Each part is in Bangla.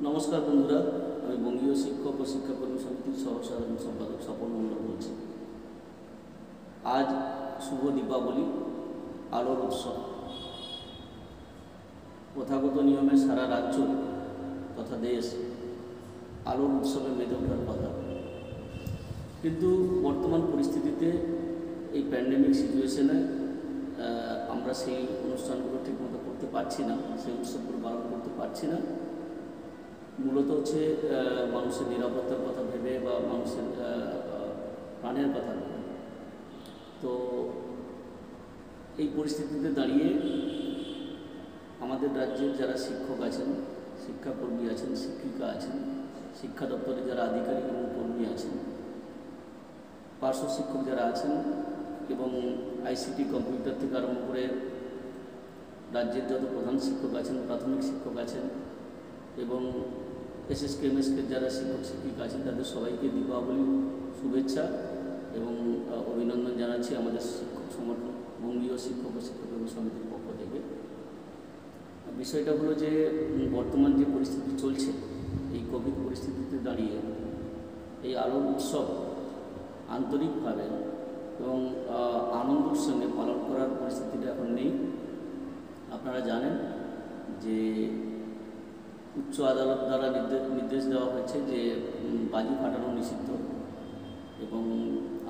নমস্কার বন্ধুরা, আমি বঙ্গীয় শিক্ষক ও শিক্ষাকর্মী সমিতির সহসাধারণ সম্পাদক স্বপন মণ্ডল বলছি। আজ শুভ দীপাবলি, আলোর উৎসব। প্রথাগত নিয়মে সারা রাজ্য তথা দেশ আলোর উৎসবে মেতে ওঠার কথা, কিন্তু বর্তমান পরিস্থিতিতে এই প্যান্ডেমিক সিচুয়েশনে আমরা সেই অনুষ্ঠানগুলো ঠিকমতো করতে পারছি না, সেই উৎসবগুলো পালন করতে পারছি না। মূলত হচ্ছে মানুষের নিরাপত্তার কথা ভেবে বা মানুষের প্রাণের কথা ভেবে। তো এই পরিস্থিতিতে দাঁড়িয়ে আমাদের রাজ্যের যারা শিক্ষক আছেন, শিক্ষাকর্মী আছেন, শিক্ষিকা আছেন, শিক্ষা দপ্তরে যারা আধিকারিক এবং কর্মী আছেন, পার্শ্ব শিক্ষক যারা আছেন এবং আইসিটি কম্পিউটার থেকে আরম্ভ করে রাজ্যের যত প্রধান শিক্ষক আছেন, প্রাথমিক শিক্ষক আছেন এবং এসএসকে এমএসকে যারা শিক্ষক শিক্ষিকা আছেন, তাদের সবাইকে দীপাবলি শুভেচ্ছা এবং অভিনন্দন জানাচ্ছি আমাদের শিক্ষক সংগঠন বঙ্গীয় শিক্ষক ও শিক্ষাকর্মী সমিতির পক্ষ থেকে। বিষয়টা হলো যে বর্তমান যে পরিস্থিতি চলছে, এই কোভিড পরিস্থিতিতে দাঁড়িয়ে এই আলোর উৎসব আন্তরিকভাবে এবং আনন্দের সঙ্গে পালন করার পরিস্থিতিটা এখন নেই। আপনারা জানেন যে উচ্চ আদালত দ্বারা নির্দেশ দেওয়া হয়েছে যে বাজি ফাটানো নিষিদ্ধ, এবং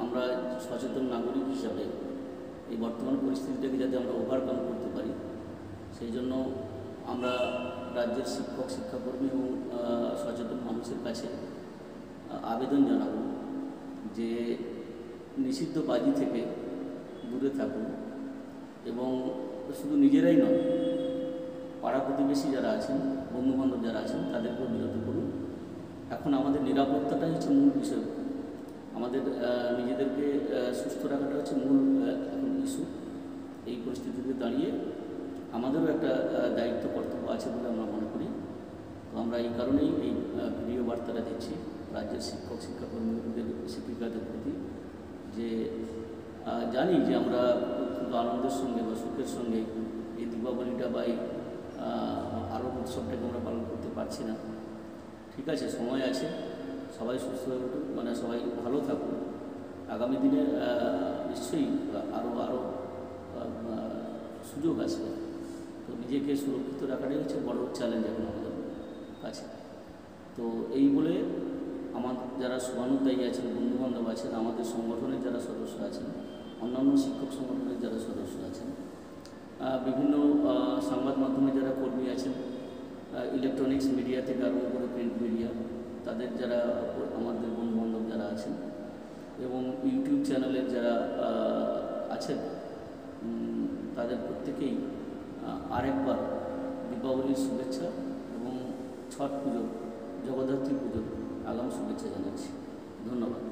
আমরা সচেতন নাগরিক হিসাবে এই বর্তমান পরিস্থিতিটাকে যাতে আমরা ওভারকাম করতে পারি, সেই জন্য আমরা রাজ্যের শিক্ষক শিক্ষাকর্মী এবং সচেতন মানুষের কাছে আবেদন জানাব যে নিষিদ্ধ বাজি থেকে দূরে থাকুন এবং শুধু নিজেরাই নয়, পাড়া প্রতিবেশী যারা আছেন, বন্ধুবান্ধব যারা আছেন, তাদেরকেও বিরত করুন। এখন আমাদের নিরাপত্তাটাই হচ্ছে মূল বিষয়, আমাদের নিজেদেরকে সুস্থ রাখাটা হচ্ছে মূল এখন ইস্যু। এই পরিস্থিতিতে দাঁড়িয়ে আমাদেরও একটা দায়িত্ব কর্তব্য আছে বলে আমরা মনে করি। তো আমরা এই কারণেই এই ভিডিও বার্তাটা দিচ্ছি রাজ্যের শিক্ষক শিক্ষাকর্মীদের শিক্ষিকাদের প্রতি, যে জানি যে আমরা খুব আনন্দের সঙ্গে বা সুখের সঙ্গে এই দীপাবলিটা বা এই আলোর উৎসবটাকে আমরা পালন করতে পারছি না। ঠিক আছে, সময় আছে, সবাই সুস্থ হয়ে উঠুক, মানে সবাই ভালো থাকুন। আগামী দিনে নিশ্চয়ই আরও সুযোগ আসবে। তো নিজেকে সুরক্ষিত রাখাটাই হচ্ছে বড় চ্যালেঞ্জ এখন আমাদের কাছে। তো এই বলে আমার যারা শুভানুদ্দায়ী আছেন, বন্ধুবান্ধব আছেন, আমাদের সংগঠনের যারা সদস্য আছেন, অন্যান্য শিক্ষক সংগঠনের যারা সদস্য আছেন, বিভিন্ন সংবাদ মাধ্যমে যারা কর্মী আছেন, ইলেকট্রনিক্স মিডিয়া থেকে আরম্ভ করে প্রিন্ট মিডিয়া, তাদের যারা আমাদের বন্ধুবান্ধব যারা আছেন এবং ইউটিউব চ্যানেলের যারা আছেন, তাদের প্রত্যেকেই আরেকবার দীপাবলির শুভেচ্ছা এবং ছট পুজো, জগদ্ধাত্রী পুজোর আগাম শুভেচ্ছা জানাচ্ছি। ধন্যবাদ।